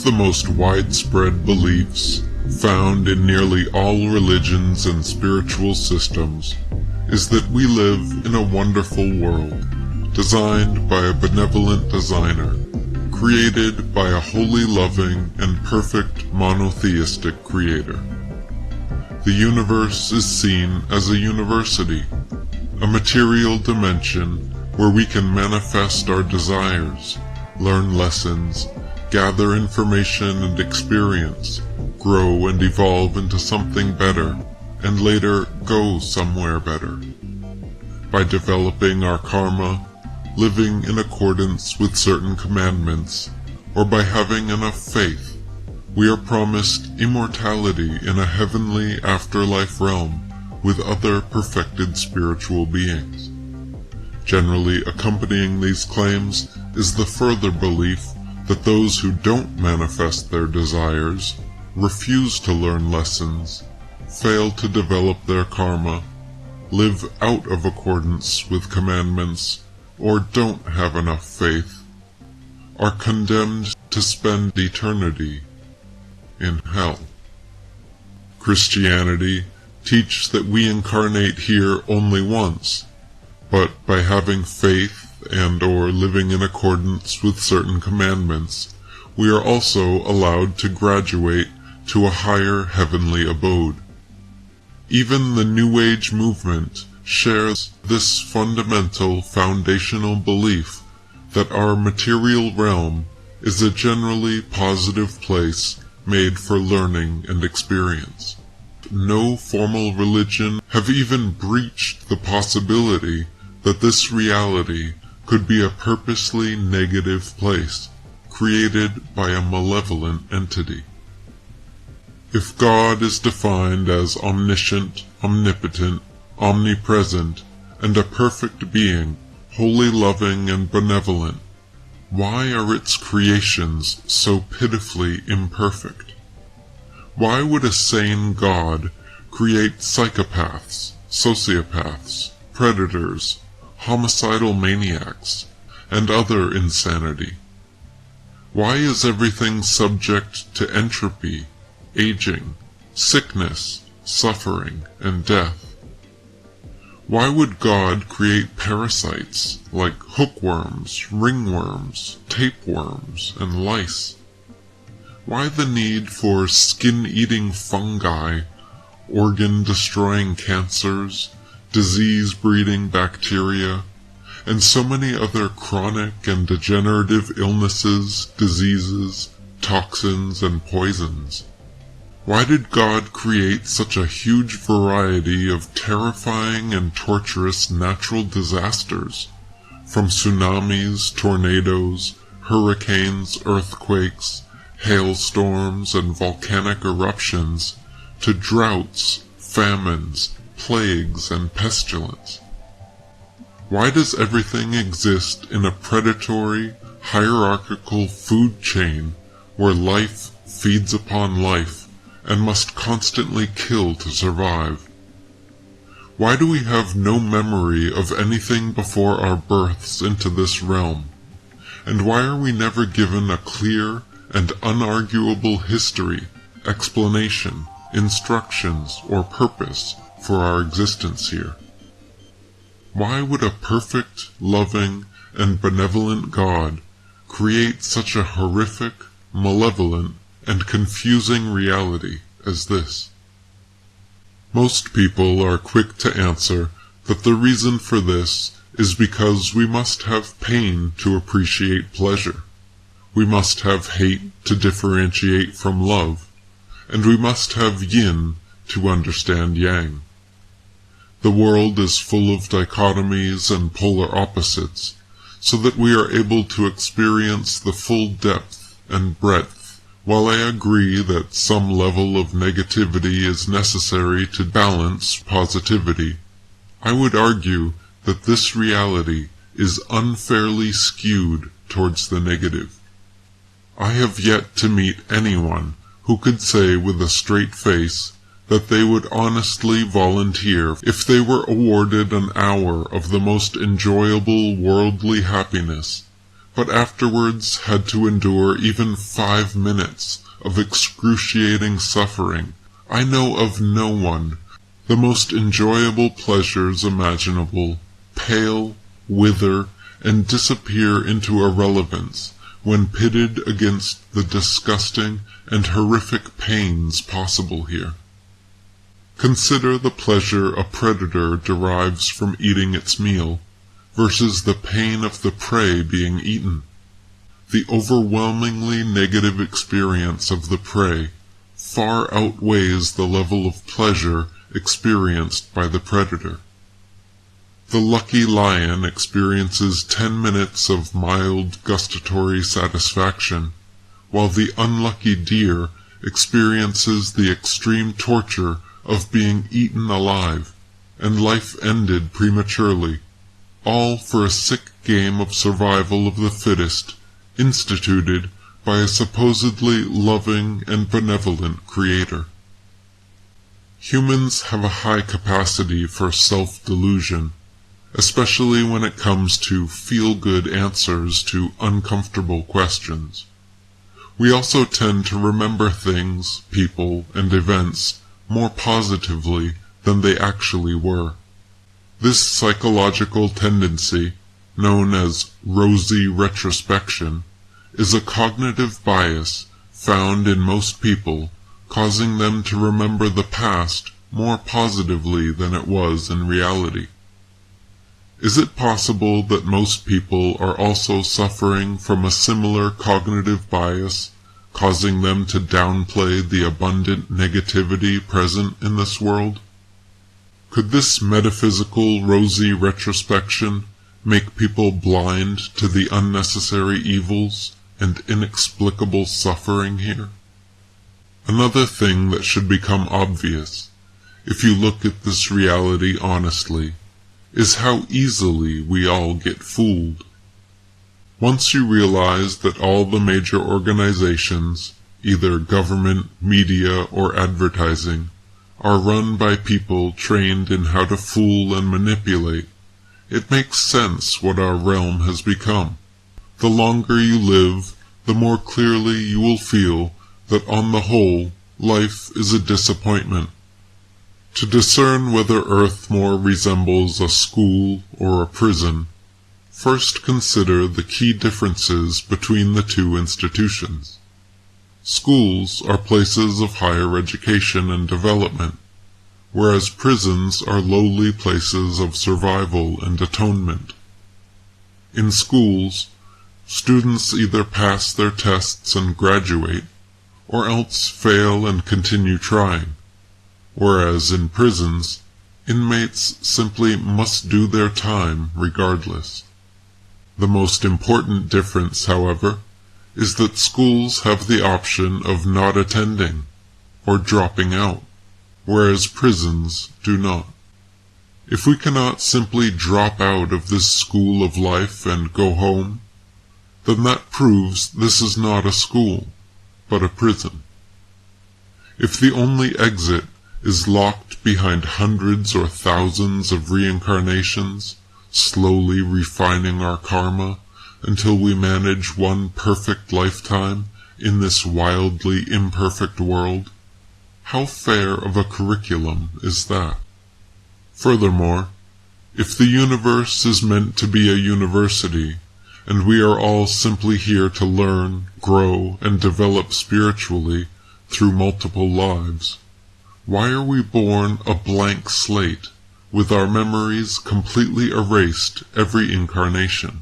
the most widespread beliefs found in nearly all religions and spiritual systems is that we live in a wonderful world, designed by a benevolent designer, created by a wholly loving and perfect monotheistic creator. The universe is seen as a university, a material dimension where we can manifest our desires, learn lessons, gather information and experience, grow and evolve into something better, and later go somewhere better. By developing our karma, living in accordance with certain commandments, or by having enough faith, we are promised immortality in a heavenly afterlife realm with other perfected spiritual beings. Generally accompanying these claims is the further belief that those who don't manifest their desires, refuse to learn lessons, fail to develop their karma, live out of accordance with commandments, or don't have enough faith, are condemned to spend eternity in hell. Christianity teaches that we incarnate here only once, but by having faith and/or living in accordance with certain commandments, we are also allowed to graduate to a higher heavenly abode. Even the New Age movement shares this fundamental foundational belief that our material realm is a generally positive place made for learning and experience. No formal religion have even breached the possibility that this reality could be a purposely negative place, created by a malevolent entity. If God is defined as omniscient, omnipotent, omnipresent, and a perfect being, wholly loving and benevolent, why are its creations so pitifully imperfect? Why would a sane God create psychopaths, sociopaths, predators, homicidal maniacs, and other insanity? Why is everything subject to entropy, aging, sickness, suffering, and death? Why would God create parasites like hookworms, ringworms, tapeworms, and lice? Why the need for skin-eating fungi, organ-destroying cancers, disease-breeding bacteria, and so many other chronic and degenerative illnesses, diseases, toxins, and poisons? Why did God create such a huge variety of terrifying and torturous natural disasters, from tsunamis, tornadoes, hurricanes, earthquakes, hailstorms, and volcanic eruptions, to droughts, famines, plagues, and pestilence? Why does everything exist in a predatory, hierarchical food chain where life feeds upon life and must constantly kill to survive? Why do we have no memory of anything before our births into this realm? And why are we never given a clear and unarguable history, explanation, instructions, or purpose for our existence here? Why would a perfect, loving, and benevolent God create such a horrific, malevolent, and confusing reality as this? Most people are quick to answer that the reason for this is because we must have pain to appreciate pleasure, we must have hate to differentiate from love, and we must have yin to understand yang. The world is full of dichotomies and polar opposites, so that we are able to experience the full depth and breadth. While I agree that some level of negativity is necessary to balance positivity, I would argue that this reality is unfairly skewed towards the negative. I have yet to meet anyone who could say with a straight face that they would honestly volunteer if they were awarded an hour of the most enjoyable worldly happiness, but afterwards had to endure even 5 minutes of excruciating suffering, I know of no one. The most enjoyable pleasures imaginable pale, wither, and disappear into irrelevance when pitted against the disgusting and horrific pains possible here. Consider the pleasure a predator derives from eating its meal versus the pain of the prey being eaten. The overwhelmingly negative experience of the prey far outweighs the level of pleasure experienced by the predator. The lucky lion experiences 10 minutes of mild gustatory satisfaction, while the unlucky deer experiences the extreme torture of being eaten alive and life ended prematurely, all for a sick game of survival of the fittest instituted by a supposedly loving and benevolent creator. Humans have a high capacity for self-delusion, especially when it comes to feel-good answers to uncomfortable questions. We also tend to remember things, people, and events more positively than they actually were. This psychological tendency, known as rosy retrospection, is a cognitive bias found in most people, causing them to remember the past more positively than it was in reality. Is it possible that most people are also suffering from a similar cognitive bias, causing them to downplay the abundant negativity present in this world? Could this metaphysical rosy retrospection make people blind to the unnecessary evils and inexplicable suffering here? Another thing that should become obvious, if you look at this reality honestly, is how easily we all get fooled. Once you realize that all the major organizations, either government, media, or advertising, are run by people trained in how to fool and manipulate, it makes sense what our realm has become. The longer you live, the more clearly you will feel that on the whole, life is a disappointment. To discern whether Earth more resembles a school or a prison, first consider the key differences between the two institutions. Schools are places of higher education and development, whereas prisons are lowly places of survival and atonement. In schools, students either pass their tests and graduate, or else fail and continue trying, whereas in prisons, inmates simply must do their time regardless. The most important difference, however, is that schools have the option of not attending or dropping out, whereas prisons do not. If we cannot simply drop out of this school of life and go home, then that proves this is not a school, but a prison. If the only exit is locked behind hundreds or thousands of reincarnations, slowly refining our karma until we manage one perfect lifetime in this wildly imperfect world, how fair of a curriculum is that? Furthermore, if the universe is meant to be a university, and we are all simply here to learn, grow, and develop spiritually through multiple lives, why are we born a blank slate, with our memories completely erased every incarnation?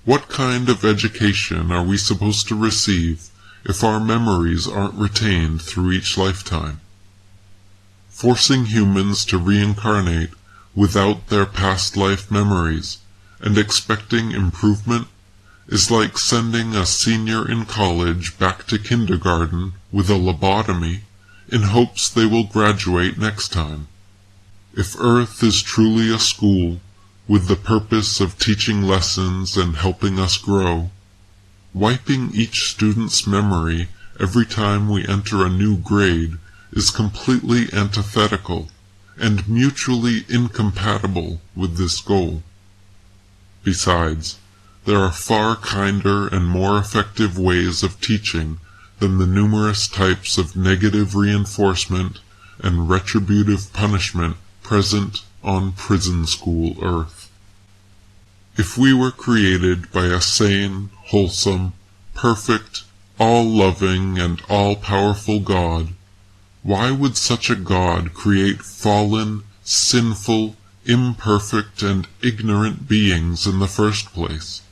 What kind of education are we supposed to receive if our memories aren't retained through each lifetime? Forcing humans to reincarnate without their past life memories and expecting improvement is like sending a senior in college back to kindergarten with a lobotomy in hopes they will graduate next time. If Earth is truly a school with the purpose of teaching lessons and helping us grow, wiping each student's memory every time we enter a new grade is completely antithetical and mutually incompatible with this goal. Besides, there are far kinder and more effective ways of teaching than the numerous types of negative reinforcement and retributive punishment present on prison school earth. If we were created by a sane, wholesome, perfect, all-loving, and all-powerful God, why would such a God create fallen, sinful, imperfect, and ignorant beings in the first place?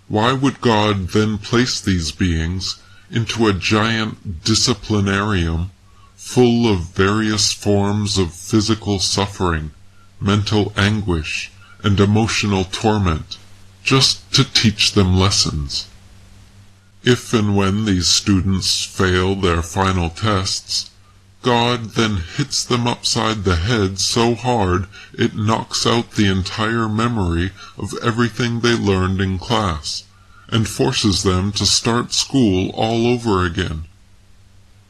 Why would God then place these beings into a giant disciplinarium full of various forms of physical suffering, mental anguish, and emotional torment, just to teach them lessons? If and when these students fail their final tests, God then hits them upside the head so hard it knocks out the entire memory of everything they learned in class, and forces them to start school all over again.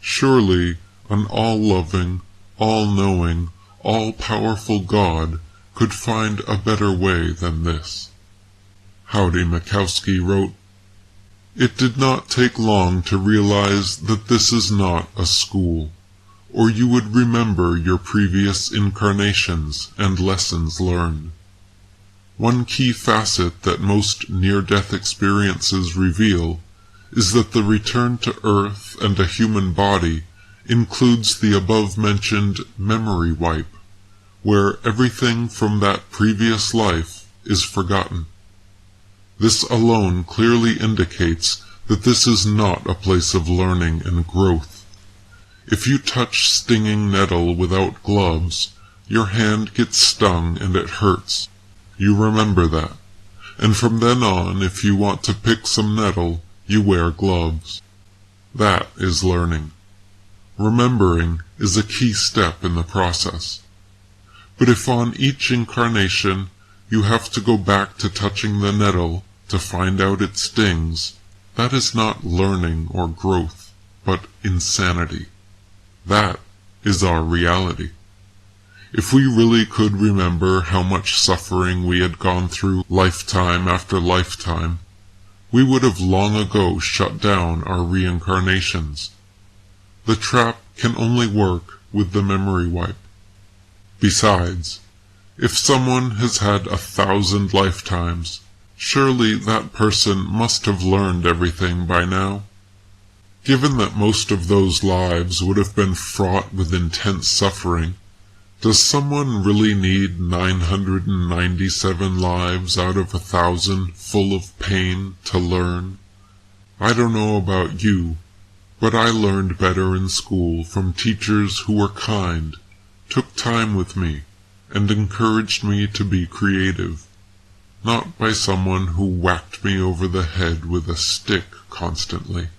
Surely an all-loving, all-knowing, all-powerful God could find a better way than this. Howdy Mikowski wrote, "It did not take long to realize that this is not a school, or you would remember your previous incarnations and lessons learned. One key facet that most near-death experiences reveal is that the return to Earth and a human body includes the above-mentioned memory wipe, where everything from that previous life is forgotten. This alone clearly indicates that this is not a place of learning and growth. If you touch stinging nettle without gloves, your hand gets stung and it hurts. You remember that. And from then on, if you want to pick some nettle, you wear gloves. That is learning. Remembering is a key step in the process. But if on each incarnation you have to go back to touching the nettle to find out it stings, that is not learning or growth, but insanity. That is our reality. If we really could remember how much suffering we had gone through lifetime after lifetime, we would have long ago shut down our reincarnations. The trap can only work with the memory wipe. Besides, if someone has had 1,000 lifetimes, surely that person must have learned everything by now. Given that most of those lives would have been fraught with intense suffering, does someone really need 997 lives out of 1,000 full of pain to learn? I don't know about you, but I learned better in school from teachers who were kind, took time with me, and encouraged me to be creative, not by someone who whacked me over the head with a stick constantly.